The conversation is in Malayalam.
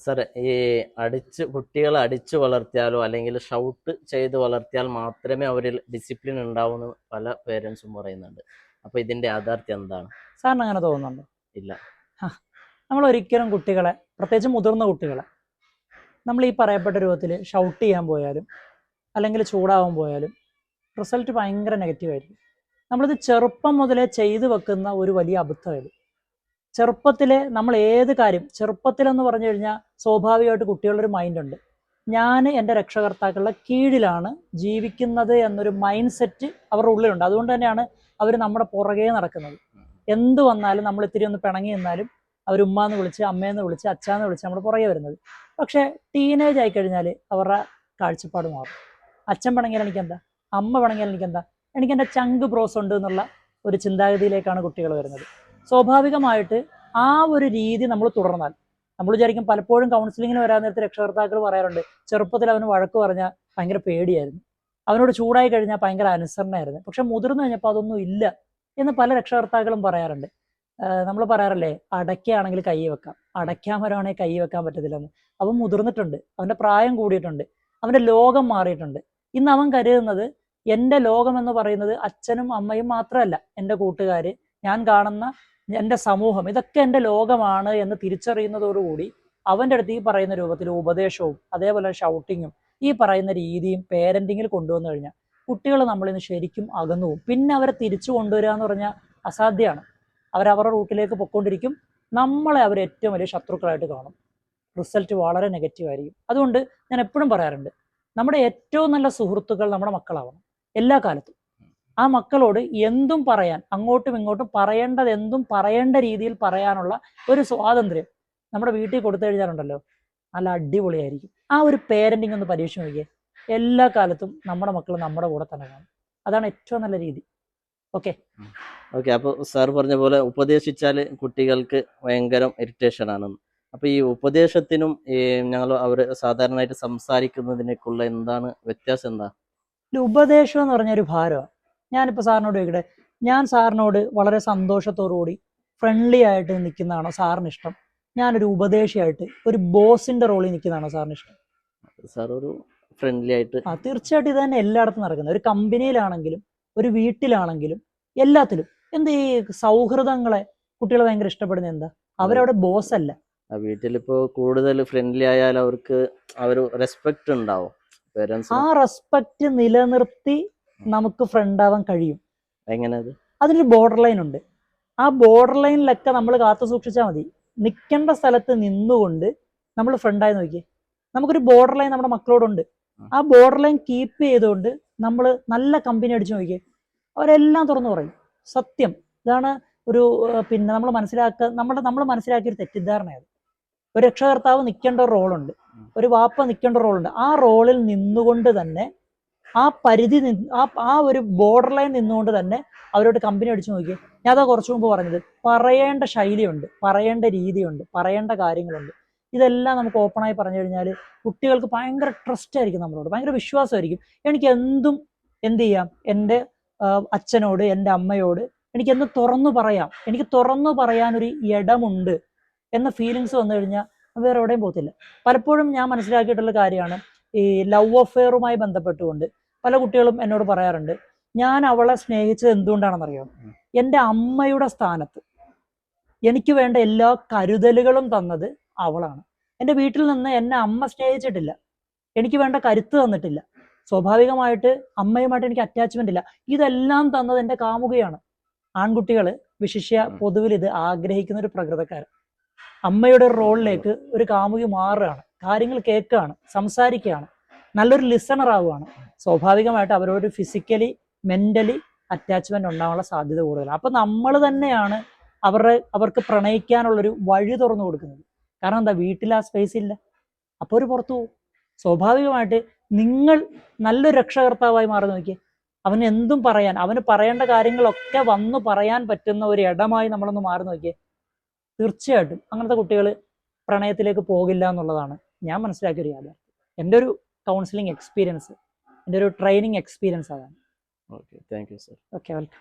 സാറേ, ഈ കുട്ടികളെ അടിച്ചു വളർത്തിയാലോ അല്ലെങ്കിൽ ഷൗട്ട് ചെയ്ത് വളർത്തിയാൽ മാത്രമേ അവരിൽ ഡിസിപ്ലിൻ ഉണ്ടാവുമെന്ന് പല പേരൻസും പറയുന്നുണ്ട്. അപ്പൊ ഇതിന്റെ യാഥാർത്ഥ്യം എന്താണ്? സാറിന് അങ്ങനെ തോന്നുന്നുണ്ടോ? ഇല്ല. നമ്മൾ ഒരിക്കലും കുട്ടികളെ, പ്രത്യേകിച്ച് മുതിർന്ന കുട്ടികളെ, നമ്മൾ ഈ പറയപ്പെട്ട രൂപത്തിൽ ഷൗട്ട് ചെയ്യാൻ പോയാലും അല്ലെങ്കിൽ ചൂടാവാൻ പോയാലും റിസൾട്ട് ഭയങ്കര നെഗറ്റീവായിരിക്കും. നമ്മളിത് ചെറുപ്പം മുതലേ ചെയ്തു വെക്കുന്ന ഒരു വലിയ അബദ്ധമായത്. ചെറുപ്പത്തിലെ നമ്മൾ ഏത് കാര്യം ചെറുപ്പത്തിലെന്ന് പറഞ്ഞു കഴിഞ്ഞാൽ സ്വാഭാവികമായിട്ട് കുട്ടികളുടെ ഒരു മൈൻഡുണ്ട്, ഞാൻ എൻ്റെ രക്ഷകർത്താക്കളുടെ കീഴിലാണ് ജീവിക്കുന്നത് എന്നൊരു മൈൻഡ് സെറ്റ് അവരുടെ ഉള്ളിലുണ്ട്. അതുകൊണ്ട് തന്നെയാണ് അവർ നമ്മുടെ പുറകെ നടക്കുന്നത്. എന്ത് വന്നാലും നമ്മൾ ഇത്തിരി ഒന്ന് പിണങ്ങി നിന്നാലും അവർ ഉമ്മാന്ന് വിളിച്ച്, അമ്മയെന്ന് വിളിച്ച്, അച്ഛാന്ന് വിളിച്ച് നമ്മൾ പുറകെ വരുന്നത്. പക്ഷേ ടീനേജ് ആയിക്കഴിഞ്ഞാൽ അവരുടെ കാഴ്ചപ്പാട് മാറും. അച്ഛൻ പിണങ്ങിയാൽ എനിക്കെന്താ, അമ്മ പിണങ്ങിയാൽ എനിക്കെന്താ, എനിക്കെൻ്റെ ചങ്ക് ബ്രോസ് ഉണ്ട് എന്നുള്ള ഒരു ചിന്താഗതിയിലേക്കാണ് കുട്ടികൾ വരുന്നത്. സ്വാഭാവികമായിട്ട് ആ ഒരു രീതി നമ്മൾ തുടർന്നാൽ, നമ്മൾ വിചാരിക്കും, പലപ്പോഴും കൗൺസിലിങ്ങിന് വരാൻ നേരത്തെ രക്ഷകർത്താക്കൾ പറയാറുണ്ട്, ചെറുപ്പത്തിൽ അവന് വഴക്ക് പറഞ്ഞാൽ ഭയങ്കര പേടിയായിരുന്നു, അവനോട് ചൂടായി കഴിഞ്ഞാൽ ഭയങ്കര അനുസരണമായിരുന്നു. പക്ഷെ മുതിർന്നു കഴിഞ്ഞപ്പോൾ അതൊന്നും ഇല്ല എന്ന് പല രക്ഷകർത്താക്കളും പറയാറുണ്ട്. നമ്മൾ പറയാറല്ലേ, അടയ്ക്കാണെങ്കിൽ കൈ വെക്കാം, അടയ്ക്കാമരമാണെങ്കിൽ കൈ വെക്കാൻ പറ്റത്തില്ലെന്ന്. അവൻ മുതിർന്നിട്ടുണ്ട്, അവൻ്റെ പ്രായം കൂടിയിട്ടുണ്ട്, അവൻ്റെ ലോകം മാറിയിട്ടുണ്ട്. ഇന്ന് അവൻ കരുതുന്നത് എൻ്റെ ലോകം എന്ന് പറയുന്നത് അച്ഛനും അമ്മയും മാത്രമല്ല, എൻ്റെ കൂട്ടുകാർ, ഞാൻ കാണുന്ന എൻ്റെ സമൂഹം, ഇതൊക്കെ എൻ്റെ ലോകമാണ് എന്ന് തിരിച്ചറിയുന്നതോടുകൂടി അവൻ്റെ അടുത്ത് ഈ പറയുന്ന രൂപത്തിൽ ഉപദേശവും അതേപോലെ ഷൗട്ടിങ്ങും ഈ പറയുന്ന രീതിയും പേരൻറ്റിങ്ങിൽ കൊണ്ടുവന്നു കഴിഞ്ഞാൽ കുട്ടികൾ നമ്മളിന്ന് ശരിക്കും അകന്നു പോകും. പിന്നെ അവരെ തിരിച്ചു കൊണ്ടുവരിക എന്ന് പറഞ്ഞാൽ അസാധ്യമാണ്. അവരവരുടെ റൂട്ടിലേക്ക് പൊയ്ക്കൊണ്ടിരിക്കും. നമ്മളെ അവർ ഏറ്റവും വലിയ ശത്രുക്കളായിട്ട് കാണും. റിസൾട്ട് വളരെ നെഗറ്റീവായിരിക്കും. അതുകൊണ്ട് ഞാൻ എപ്പോഴും പറയാറുണ്ട്, നമ്മുടെ ഏറ്റവും നല്ല സുഹൃത്തുക്കൾ നമ്മുടെ മക്കളാവണം എല്ലാ കാലത്തും. ആ മക്കളോട് എന്തും പറയാൻ, അങ്ങോട്ടും ഇങ്ങോട്ടും പറയേണ്ടത് എന്തും പറയേണ്ട രീതിയിൽ പറയാനുള്ള ഒരു സ്വാതന്ത്ര്യം നമ്മുടെ വീട്ടിൽ കൊടുത്തു കഴിഞ്ഞാലുണ്ടല്ലോ, നല്ല അടിപൊളിയായിരിക്കും. ആ ഒരു പേരൻറ്റിങ് ഒന്ന് പരീക്ഷ നോക്കിയേ, എല്ലാ കാലത്തും നമ്മുടെ മക്കൾ നമ്മുടെ കൂടെ തന്നെ കാണും. അതാണ് ഏറ്റവും നല്ല രീതി. ഓക്കെ. അപ്പോൾ സാർ പറഞ്ഞ പോലെ ഉപദേശിച്ചാൽ കുട്ടികൾക്ക് ഭയങ്കര ഇറിറ്റേഷൻ ആണെന്ന്. അപ്പൊ ഈ ഉപദേശത്തിനും ഈ അവർ സാധാരണയായിട്ട് സംസാരിക്കുന്നതിനേക്കുള്ള എന്താണ് വ്യത്യാസം? എന്താ ഉപദേശം എന്ന് പറഞ്ഞൊരു ഭാരമാണ്. ഞാനിപ്പോൾ സാറിനോട് ചോദിക്കട്ടെ, ഞാൻ സാറിനോട് വളരെ സന്തോഷത്തോടുകൂടി ഫ്രണ്ട്ലി ആയിട്ട് നിൽക്കുന്നതാണോ സാറിന് ഇഷ്ടം? ഞാനൊരു ഉപദേശിയായിട്ട് ഒരു ബോസിന്റെ റോളിൽ നിൽക്കുന്നതാണോ സാറിന് ഇഷ്ടം? സാർ ഒരു ഫ്രണ്ട്ലി ആയിട്ട്. തീർച്ചയായിട്ടും ഇത് തന്നെ എല്ലായിടത്തും നടക്കുന്നത്. ഒരു കമ്പനിയിലാണെങ്കിലും ഒരു വീട്ടിലാണെങ്കിലും എല്ലാത്തിലും. എന്ത് ഈ സൗഹൃദങ്ങളെ കുട്ടികൾ ഭയങ്കര ഇഷ്ടപ്പെടുന്നത് എന്താ? അവരവിടെ ബോസ് അല്ല. വീട്ടിലിപ്പോ കൂടുതൽ ഫ്രണ്ട്ലി ആയാൽ അവർക്ക് റെസ്പെക്ട് ഉണ്ടാവും. ആ റെസ്പെക്ട് നിലനിർത്തി നമുക്ക് ഫ്രണ്ട് ആവാൻ കഴിയും. എങ്ങനെ? അതിനൊരു ബോർഡർ ലൈൻ ഉണ്ട്. ആ ബോർഡർ ലൈനിലൊക്കെ നമ്മൾ കാത്തു സൂക്ഷിച്ചാൽ മതി. നിൽക്കേണ്ട സ്ഥലത്ത് നിന്നുകൊണ്ട് നമ്മൾ ഫ്രണ്ടായി നോക്കിയേ, നമുക്കൊരു ബോർഡർ ലൈൻ നമ്മുടെ മക്കളോടുണ്ട്. ആ ബോർഡർ ലൈൻ കീപ്പ് ചെയ്തുകൊണ്ട് നമ്മൾ നല്ല കമ്പനി അടിച്ചു നോക്കിയേ, അവരെല്ലാം തുറന്നു പറയും സത്യം. ഇതാണ് ഒരു പിന്നെ നമ്മൾ മനസ്സിലാക്കിയൊരു തെറ്റിദ്ധാരണയാണ്. ഒരു രക്ഷകർത്താവ് നിൽക്കേണ്ട ഒരു റോളുണ്ട്, ഒരു വാപ്പ നിൽക്കേണ്ട റോളുണ്ട്. ആ റോളിൽ നിന്നുകൊണ്ട് തന്നെ, ആ പരിധി ആ ഒരു ബോർഡർ ലൈൻ നിന്നുകൊണ്ട് തന്നെ അവരോട് കമ്പനി അടിച്ചു നോക്കി. ഞാൻ അതാ കുറച്ചു മുമ്പ് പറഞ്ഞത്, പറയേണ്ട ശൈലിയുണ്ട്, പറയേണ്ട രീതിയുണ്ട്, പറയേണ്ട കാര്യങ്ങളുണ്ട്. ഇതെല്ലാം നമുക്ക് ഓപ്പണായി പറഞ്ഞു കഴിഞ്ഞാൽ കുട്ടികൾക്ക് ഭയങ്കര ട്രസ്റ്റ് ആയിരിക്കും നമ്മളോട്, ഭയങ്കര വിശ്വാസമായിരിക്കും. എനിക്ക് എന്തും എന്ത് ചെയ്യാം, എൻ്റെ അച്ഛനോട്, എൻ്റെ അമ്മയോട് എനിക്ക് എന്ത് തുറന്നു പറയാം, എനിക്ക് തുറന്നു പറയാനൊരു ഇടമുണ്ട് എന്ന ഫീലിങ്സ് വന്നു കഴിഞ്ഞാൽ വേറെ എവിടെയും പോകത്തില്ല. പലപ്പോഴും ഞാൻ മനസ്സിലാക്കിയിട്ടുള്ള കാര്യമാണ്, ഈ ലവ് അഫെയറുമായി ബന്ധപ്പെട്ടുകൊണ്ട് പല കുട്ടികളും എന്നോട് പറയാറുണ്ട്, ഞാൻ അവളെ സ്നേഹിച്ചത് എന്തുകൊണ്ടാണെന്നറിയാം, എൻ്റെ അമ്മയുടെ സ്ഥാനത്ത് എനിക്ക് വേണ്ട എല്ലാ കരുതലുകളും തന്നത് അവളാണ്. എൻ്റെ വീട്ടിൽ നിന്ന് എന്നെ അമ്മ സ്നേഹിച്ചിട്ടില്ല, എനിക്ക് വേണ്ട കരുത്ത് തന്നിട്ടില്ല, സ്വാഭാവികമായിട്ട് അമ്മയുമായിട്ട് എനിക്ക് അറ്റാച്ച്മെന്റ് ഇല്ല. ഇതെല്ലാം തന്നത് എൻ്റെ കാമുകയാണ്. ആൺകുട്ടികൾ വിശിഷ്യ പൊതുവിൽ ഇത് ആഗ്രഹിക്കുന്ന ഒരു പ്രകൃതക്കാരൻ. അമ്മയുടെ റോളിലേക്ക് ഒരു കാമുകി മാറുകയാണ്, കാര്യങ്ങൾ കേൾക്കുകയാണ്, സംസാരിക്കുകയാണ്, നല്ലൊരു ലിസണർ ആവുകയാണ്. സ്വാഭാവികമായിട്ട് അവരോട് ഫിസിക്കലി മെന്റലി അറ്റാച്ച്മെന്റ് ഉണ്ടാകാനുള്ള സാധ്യത കൂടുതലാണ്. അപ്പൊ നമ്മൾ തന്നെയാണ് അവർക്ക് പ്രണയിക്കാനുള്ളൊരു വഴി തുറന്നു കൊടുക്കുന്നത്. കാരണം എന്താ, വീട്ടിൽ ആ സ്പേസ് ഇല്ല, അപ്പോൾ ഒരു പുറത്തു പോകും. സ്വാഭാവികമായിട്ട് നിങ്ങൾ നല്ലൊരു രക്ഷകർത്താവായി മാറി നോക്കിയേ, അവന് എന്തും പറയാൻ, അവന് പറയേണ്ട കാര്യങ്ങളൊക്കെ വന്നു പറയാൻ പറ്റുന്ന ഒരു ഇടമായി നമ്മളൊന്ന് മാറി നോക്കിയേ, തീർച്ചയായിട്ടും അങ്ങനത്തെ കുട്ടികൾ പ്രണയത്തിലേക്ക് പോകില്ല എന്നുള്ളതാണ് ഞാൻ മനസ്സിലാക്കിയൊരു യാഥാർത്ഥ്യം. എൻ്റെ ഒരു കൗൺസിലിംഗ് എക്സ്പീരിയൻസ്, എൻ്റെ ഒരു ട്രെയിനിങ് എക്സ്പീരിയൻസ് അതാണ്. Okay, thank you sir. Okay, welcome.